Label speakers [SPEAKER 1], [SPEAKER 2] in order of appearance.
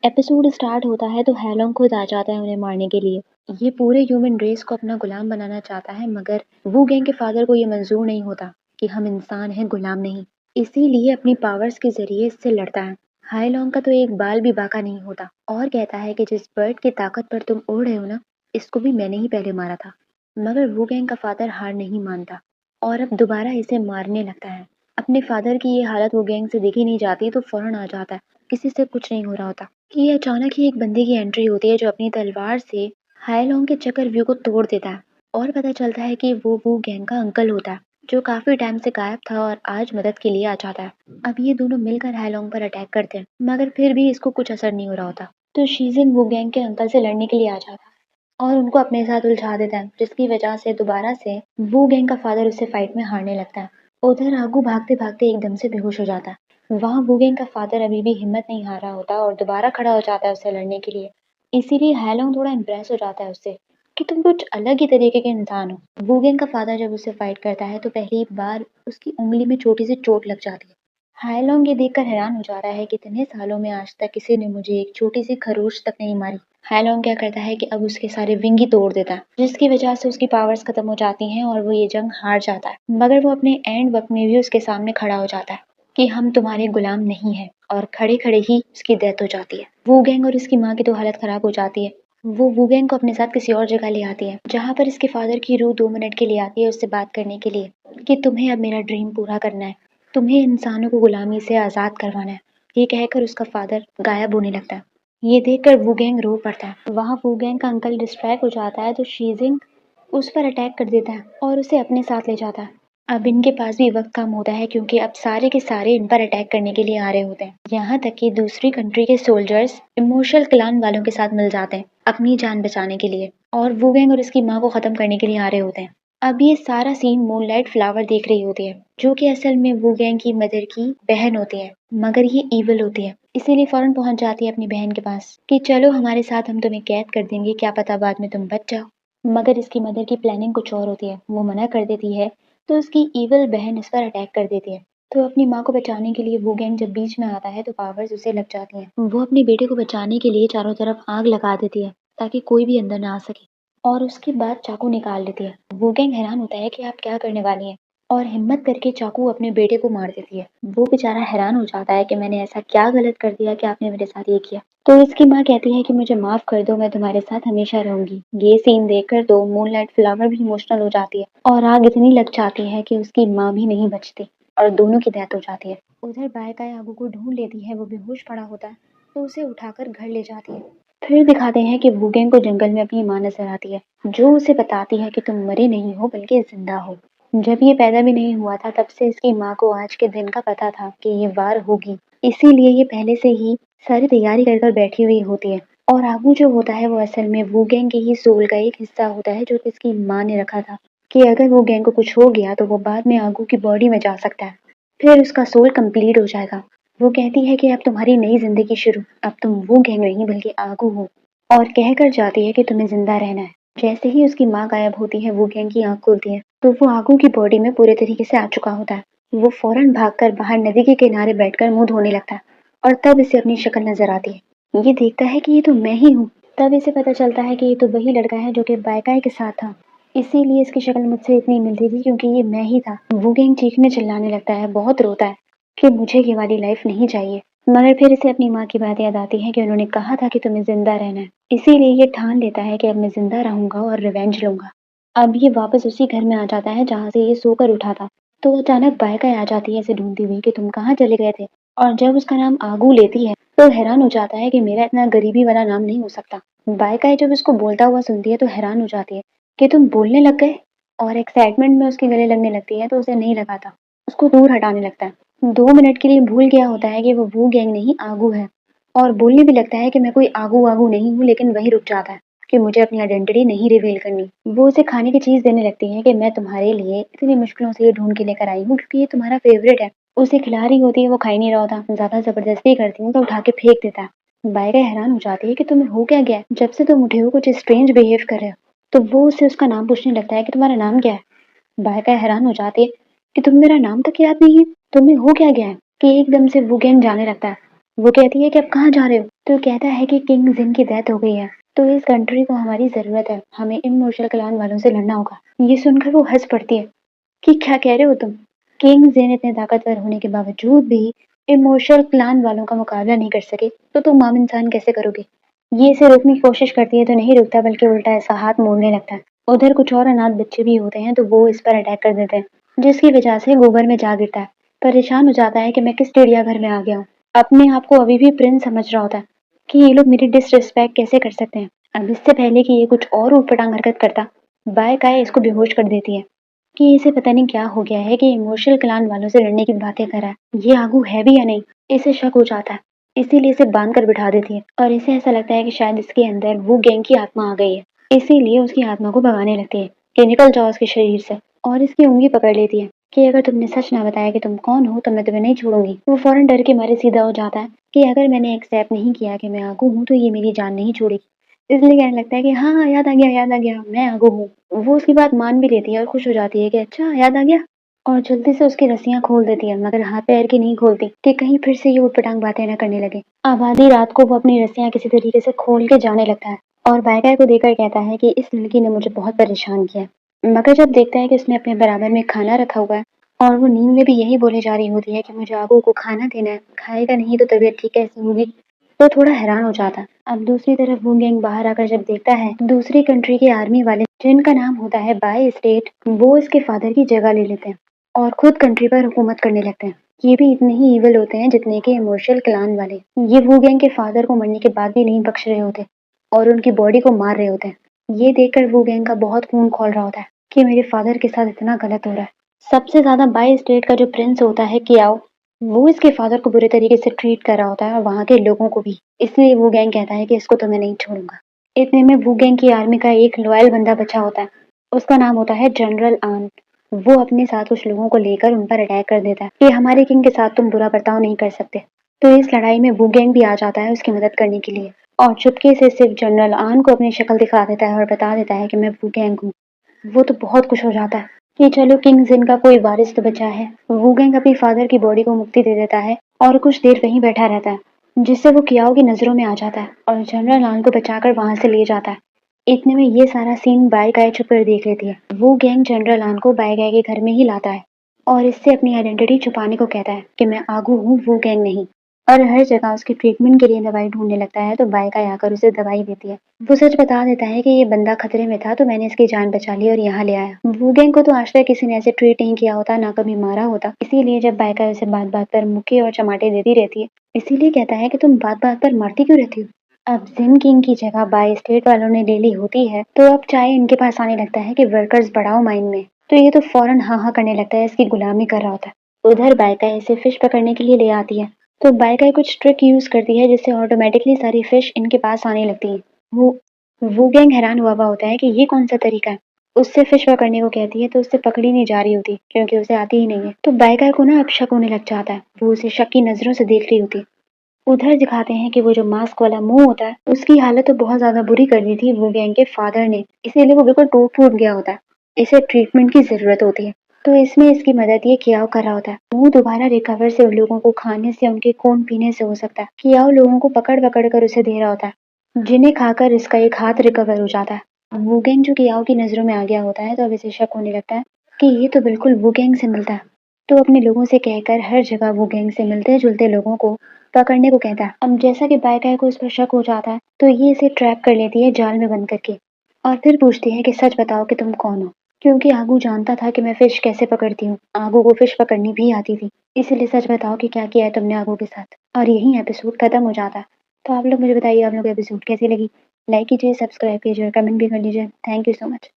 [SPEAKER 1] Episode start होता है तो हैलोंग खुद आ जाता है उन्हें मारने के लिए। ये पूरे ह्यूमन रेस को अपना गुलाम बनाना चाहता है, मगर वू गैंग के फादर को ये मंजूर नहीं होता कि हम इंसान हैं, गुलाम नहीं। इसीलिए अपनी पावर्स के जरिए इससे लड़ता है। हाईलोंग का तो एक बाल भी बाका नहीं होता और कहता है कि जिस बर्ड की ताकत पर तुम उड़ रहे हो ना, इसको भी मैंने ही पहले मारा था। मगर वू गैंग का फादर हार नहीं मानता और अब दोबारा इसे मारने लगता है। अपने फादर की ये हालत वो गैंग से देखी नहीं जाती तो फौरन आ जाता है। किसी से कुछ नहीं हो रहा होता कि अचानक ही एक बंदे की एंट्री होती है जो अपनी तलवार से हाईलोंग के चक्रव्यूह को तोड़ देता है। और पता चलता है कि वो गैंग का अंकल होता है जो काफी टाइम से गायब था और आज मदद के लिए आ जाता है। अब ये दोनों मिलकर हाईलोंग पर अटैक करते हैं, मगर फिर भी इसको कुछ असर नहीं हो रहा होता। तो शीजिन वो गैंग के अंकल से लड़ने के लिए आ जाता है और उनको अपने साथ उलझा देता है, जिसकी वजह से दोबारा से वो गैंग का फादर उससे फाइट में हारने लगता है। उधर आगू भागते भागते एकदम से बेहोश हो जाता है। वहाँ वो गैंग का फादर अभी भी हिम्मत नहीं हारा होता और दोबारा खड़ा हो जाता है उससे लड़ने के लिए। इसीलिए हैलोंग थोड़ा इम्प्रेस हो जाता है उससे कि तुम कुछ अलग ही तरीके के इंसान हो। वो गैंग का फादर जब उससे फाइट करता है तो पहली बार उसकी उंगली में छोटी सी चोट लग जाती है। हाईलोंग ये देखकर हैरान हो जाता है कि इतने सालों में आज तक किसी ने मुझे एक छोटी सी खरोच तक नहीं मारी। हाईलोंग क्या करता है कि अब उसके सारे विंग ही तोड़ देता है, जिसकी वजह से उसकी पावर्स खत्म हो जाती हैं और वो ये जंग हार जाता है। मगर वो अपने एंड वक्त में भी उसके सामने खड़ा हो जाता है कि हम तुम्हारे गुलाम नहीं है, और खड़े खड़े ही उसकी डेथ हो जाती है। वो गैंग और उसकी माँ की तो हालत खराब हो जाती है। वो वूगैंग को अपने साथ किसी और जगह ले आती है, जहाँ पर इसके फादर की रूह 2 मिनट के लिए आती है उससे बात करने के लिए कि तुम्हें अब मेरा ड्रीम पूरा करना है, तुम्हें इंसानों को गुलामी से आज़ाद करवाना है। ये कहकर उसका फादर गायब होने लगता है। ये देखकर वूगैंग रो पड़ता है। वहाँ वूगैंग का अंकल डिस्ट्रैक्ट हो जाता है तो शीजिंग उस पर अटैक कर देता है और उसे अपने साथ ले जाता है। अब इनके पास भी वक्त कम होता है क्योंकि अब सारे के सारे इन पर अटैक करने के लिए आ रहे होते हैं। यहाँ तक कि दूसरी कंट्री के सोल्जर्स इमोशनल क्लान वालों के साथ मिल जाते हैं अपनी जान बचाने के लिए, और वूगैंग और उसकी माँ को खत्म करने के लिए आ रहे होते हैं। अब ये सारा सीन मूनलाइट फ्लावर देख रही होती है, जो कि असल में वूगैंग की मदर की बहन होती है, मगर ये ईविल होती है। इसीलिए फौरन पहुंच जाती है अपनी बहन के पास कि चलो हमारे साथ, हम तुम्हें कैद कर देंगे, क्या पता बाद में तुम बच जाओ। मगर इसकी मदर की प्लानिंग कुछ और होती है, वो मना कर देती है। तो उसकी ईविल बहन इस पर अटैक कर देती है। तो अपनी माँ को बचाने के लिए वो गैंग जब बीच में आता है तो पावर्स उसे लग जाती हैं। वो अपने बेटे को बचाने के लिए चारों तरफ आग लगा देती है ताकि कोई भी अंदर ना आ सके, और उसके बाद चाकू निकाल लेती है। वो गैंग हैरान होता है कि आप क्या करने वाली हैं, और हिम्मत करके चाकू अपने बेटे को मार देती है। वो बेचारा हैरान हो जाता है कि मैंने ऐसा क्या गलत कर दिया कि आपने मेरे साथ ये किया। तो इसकी माँ कहती है कि मुझे माफ कर दो, मैं तुम्हारे साथ हमेशा रहूंगी। ये सीन देखकर तो मूनलाइट फ्लावर भी इमोशनल हो जाती है और आग इतनी लग जाती है कि उसकी माँ भी नहीं बचती और दोनों की डेथ हो जाती है। उधर बायकाय आगू को ढूंढ लेती है, वो बेहोश पड़ा होता है तो उसे उठाकर घर ले जाती है। फिर दिखाते हैं कि वूगेंग को जंगल में अपनी माँ नजर आती है, जो उसे बताती है कि तुम मरे नहीं हो बल्कि जिंदा हो। जब ये पैदा भी नहीं हुआ था तब से इसकी माँ को आज के दिन का पता था कि ये वार होगी, इसीलिए ये पहले से ही सारी तैयारी कर कर बैठी हुई होती है। और आगू जो होता है वो असल में वूगेंग के ही सोल का एक हिस्सा होता है, जो कि इसकी माँ ने रखा था कि अगर वो गैंग को कुछ हो गया तो वो बाद में आगू की बॉडी में जा सकता है, फिर उसका सोल कंप्लीट हो जाएगा। वो कहती है कि अब तुम्हारी नई जिंदगी शुरू, अब तुम वो गैंग नहीं बल्कि आगू हो, और कहकर जाती है कि तुम्हें जिंदा रहना है। जैसे ही उसकी माँ गायब होती है वो गैंग की आंख खुलती है तो वो आगू की बॉडी में पूरे तरीके से आ चुका होता है। वो फौरन भागकर बाहर नदी के किनारे बैठकर मुंह धोने लगता है और तब इसे अपनी शक्ल नजर आती है। ये देखता है कि ये तो मैं ही हूँ। तब इसे पता चलता है कि ये तो वही लड़का है जो कि बायकाई के साथ था, इसीलिए इसकी शक्ल मुझसे इतनी मिलती थी क्योंकि ये मैं ही था। वो गैंग चीखने चिल्लाने लगता है, बहुत रोता है कि मुझे ये वाली लाइफ नहीं चाहिए। मगर फिर इसे अपनी माँ की बात याद आती है कि उन्होंने कहा था कि तुम्हें जिंदा रहना है, इसीलिए ये ठान लेता है कि अब मैं जिंदा रहूंगा और रिवेंज लूंगा। अब ये वापस उसी घर में आ जाता है जहाँ से ये सोकर उठा था। तो अचानक बायका आ जाती है इसे ढूंढती हुई कि तुम कहाँ चले गए थे, और जब उसका नाम आगू लेती है तो हैरान हो जाता है कि मेरा इतना गरीबी वाला नाम नहीं हो सकता। बायका जब उसको बोलता हुआ सुनती है तो हैरान हो जाती है कि तुम बोलने लग गए, और एक्साइटमेंट में उसके गले लगने लगती है तो उसे नहीं लगाता, उसको दूर हटाने लगता है। 2 मिनट के लिए भूल गया होता है कि वो गैंग नहीं आगू है, और बोलने भी लगता है कि मैं कोई आगू आगू नहीं हूँ, लेकिन वहीं रुक जाता है कि मुझे अपनी आइडेंटिटी नहीं रिवील करनी। वो उसे खाने की चीज देने लगती है कि मैं तुम्हारे लिए इतनी मुश्किलों से ये ढूंढ के लेकर आई हूँ क्योंकि ये तुम्हारा फेवरेट है। उसे खिला रही होती है, वो खा ही नहीं रहा होता, ज्यादा जबरदस्ती करती हूँ तो उठा के फेंक देता है। बायका हैरान हो जाती है कि तुम्हें हो क्या गया है? जब से तुम उठे हो कुछ स्ट्रेंज बिहेव कर रहे हो। तो वो उससे उसका नाम पूछने लगता है कि तुम्हारा नाम क्या है। बायका हैरान हो जाती है कि तुम मेरा नाम तक याद नहीं है, तुम्हें हो क्या गया है, कि एकदम से वो गैंग जाने लगता है। वो कहती है कि अब कहाँ जा रहे हो? तो कहता है कि किंग जिन की डेथ हो गई है, तो इस कंट्री को हमारी ज़रूरत है, हमें इमोशनल क्लान वालों से लड़ना होगा। ये सुनकर वो हँस पड़ती है कि क्या कह रहे हो तुम? किंग जिन इतने ताकतवर होने के बावजूद भी इमोशनल क्लान वालों का मुकाबला नहीं कर सके, तो तुम आम इंसान कैसे करोगे? ये इसे रोकने की कोशिश करती है तो नहीं रुकता, बल्कि उल्टा ऐसा हाथ मोड़ने लगता है। उधर कुछ और अनाथ बच्चे भी होते हैं तो वो इस पर अटैक कर देते हैं, जिसकी वजह से गोबर में जा गिरता है। परेशान हो जाता है कि मैं किस चिड़ियाघर में आ गया हूँ। अपने आप को अभी भी प्रिंस समझ रहा होता है कि ये लोग मेरी डिसरिस्पेक्ट कैसे कर सकते हैं। अब इससे पहले कि ये कुछ और ऊटपटांग हरकत करता, बाय काय इसको बेहोश कर देती है कि इसे पता नहीं क्या हो गया है कि इमोशनल क्लान वालों से लड़ने की बातें कर रहा है। ये आगू है भी या नहीं, इसे शक हो जाता है। इसीलिए इसे बांध कर बिठा देती है और इसे ऐसा लगता है कि शायद इसके अंदर वो गैंग की आत्मा आ गई है। इसीलिए उसकी आत्मा को भगाने लगती है कि निकल जाओ उसके शरीर से, और इसकी उंगली पकड़ लेती है कि अगर तुमने सच ना बताया कि तुम कौन हो तो मैं तुम्हें नहीं छोड़ूंगी। वो फौरन डर के मारे सीधा हो जाता है कि अगर मैंने एक्सेप्ट नहीं किया कि मैं आगू हूँ तो ये मेरी जान नहीं छोड़ेगी। इसलिए कहने लगता है कि हाँ हाँ, याद आ गया याद आ गया, मैं आगू हूँ। वो उसकी बात मान भी लेती है और खुश हो जाती है कि अच्छा याद आ गया, और जल्दी से उसकी रस्सियां खोल देती है, मगर हाथ पैर की नहीं खोलती कि कहीं फिर से ये उटपटांग बातें न करने लगे। अब आधी रात को वो अपनी रस्सियां किसी तरीके से खोल के जाने लगता है और बायकाय को देखकर कहता है कि इस लड़की ने मुझे बहुत परेशान किया। मगर जब देखता है कि उसने अपने बराबर में खाना रखा हुआ है और वो नींद में भी यही बोले जा रही होती है कि मुझे आगू को खाना देना है, खाएगा नहीं तो तबीयत ठीक कैसे होगी, तो थोड़ा हैरान हो जाता। अब दूसरी तरफ वो गैंग बाहर आकर जब देखता है दूसरी कंट्री के आर्मी वाले, जिनका नाम होता है बाय स्टेट, वो इसके फादर की जगह ले लेते हैं और खुद कंट्री पर हुकूमत करने लगते हैं। ये भी इतने ही ईविल होते हैं जितने के इमोशनल क्लान वाले। ये वो गैंग के फादर को मरने के बाद भी नहीं बख्श रहे होते और उनकी बॉडी को मार रहे होते हैं। ये देखकर वो गैंग का बहुत खून खौल रहा होता है कि मेरे फादर के साथ इतना गलत हो रहा है। सबसे ज्यादा बाय स्टेट का जो प्रिंस होता है कियाओ, वो इसके फादर को बुरे तरीके से ट्रीट कर रहा होता है और वहाँ के लोगों को भी। इसलिए वो गैंग कहता है कि इसको तो मैं नहीं छोड़ूंगा। इतने में वो गैंग की आर्मी का एक लॉयल बंदा बचा होता है, उसका नाम होता है जनरल आन। वो अपने साथ कुछ लोगों को लेकर उन पर अटैक कर देता है कि हमारे किंग के साथ तुम बुरा बर्ताव नहीं कर सकते। तो इस लड़ाई में वो गैंग भी आ जाता है उसकी मदद करने के लिए और चुपके से सिर्फ जनरल आन को अपनी शक्ल दिखा देता है और बता देता है कि मैं वो गैंग हूँ। वो तो बहुत खुश हो जाता है कि चलो किंग जिन का कोई वारिस तो बचा है। वो गैंग अपनी फादर की बॉडी को मुक्ति दे देता है और कुछ देर वहीं बैठा रहता है, जिससे वो कियाओ की नजरों में आ जाता है और जनरल आन को बचाकर वहां से ले जाता है। इतने में ये सारा सीन बाय गाय छुप कर देख लेती है। वो गैंग जनरल आन को बाय गाय के घर में ही लाता है और इससे अपनी आइडेंटिटी छुपाने को कहता है कि मैं आगू हूँ, वो गैंग नहीं। और हर जगह उसके ट्रीटमेंट के लिए दवाई ढूंढने लगता है तो बाय गाय आकर उसे दवाई देती है। वो सच बता देता है कि ये बंदा खतरे में था तो मैंने इसकी जान बचा ली और यहाँ ले आया। वो गैंग को तो आज तक किसी ने ऐसे ट्रीट नहीं किया होता, ना कभी मारा होता। इसीलिए जब बाय गाय उसे बात बात पर मुक्के और चमाटे देती रहती है, इसीलिए कहता है कि तुम बात बात पर मारती क्यों रहती हो। अब जिन किंग की जगह बाय स्टेट वालों ने ले ली होती है तो अब चाहे इनके पास आने लगता है कि वर्कर्स बढ़ाओ माइन में, तो ये तो फौरन हाँ हाँ करने लगता है, इसकी गुलामी कर रहा होता है। उधर बायका इसे फिश पकड़ने के लिए ले आती है तो बायका कुछ ट्रिक यूज करती है जिससे ऑटोमेटिकली सारी फिश इनके पास आने लगती है। वो गैंग हैरान हुआ होता है कि ये कौन सा तरीका है। उससे फिश पकड़ने को कहती है तो उससे पकड़ी नहीं जा रही होती क्योंकि उसे आती ही नहीं है। तो बायका को ना अब शक होने लग जाता है, वो उसे शक की नजरों से देख रही होती है। उधर दिखाते हैं कि वो जो मास्क वाला मुंह होता है उसकी हालत तो बहुत ज्यादा बुरी कर दी थी वो गैंग के फादर ने, इसीलिए वो बिल्कुल टूट फूट गया होता है। इसे ट्रीटमेंट की जरूरत होती है तो इसमें इसकी मदद ये कियाओ कर रहा होता है। मुंह दोबारा रिकवर से उन लोगों को खाने से, उनके खून पीने से हो सकता है। कियाओ लोगों को पकड़ पकड़ कर उसे दे रहा होता है, जिन्हें खाकर इसका एक हाथ रिकवर हो जाता है। वो गैंग जो कियाओ की नजरों में आ गया होता है तो अब इसे शक होने लगता है कि ये तो बिल्कुल वो गैंग से मिलता है। तो अपने लोगों से कहकर हर जगह वो गैंग से मिलते जुलते लोगों को पकड़ने को कहता है। अब जैसा कि बायकाय को इस पर शक हो जाता है तो ये इसे ट्रैप कर लेती है जाल में बंद करके और फिर पूछती है कि सच बताओ कि तुम कौन हो। क्योंकि आगू जानता था कि मैं फिश कैसे पकड़ती हूँ, आगू को फिश पकड़नी भी आती थी, इसलिए सच बताओ कि क्या किया है तुमने आगू के साथ। और यही एपिसोड खत्म हो जाता है। तो आप लोग मुझे बताइए आप लोग एपिसोड कैसी लगी। लाइक कीजिए, सब्सक्राइब कीजिए और कमेंट भी कर लीजिए। Thank you so much.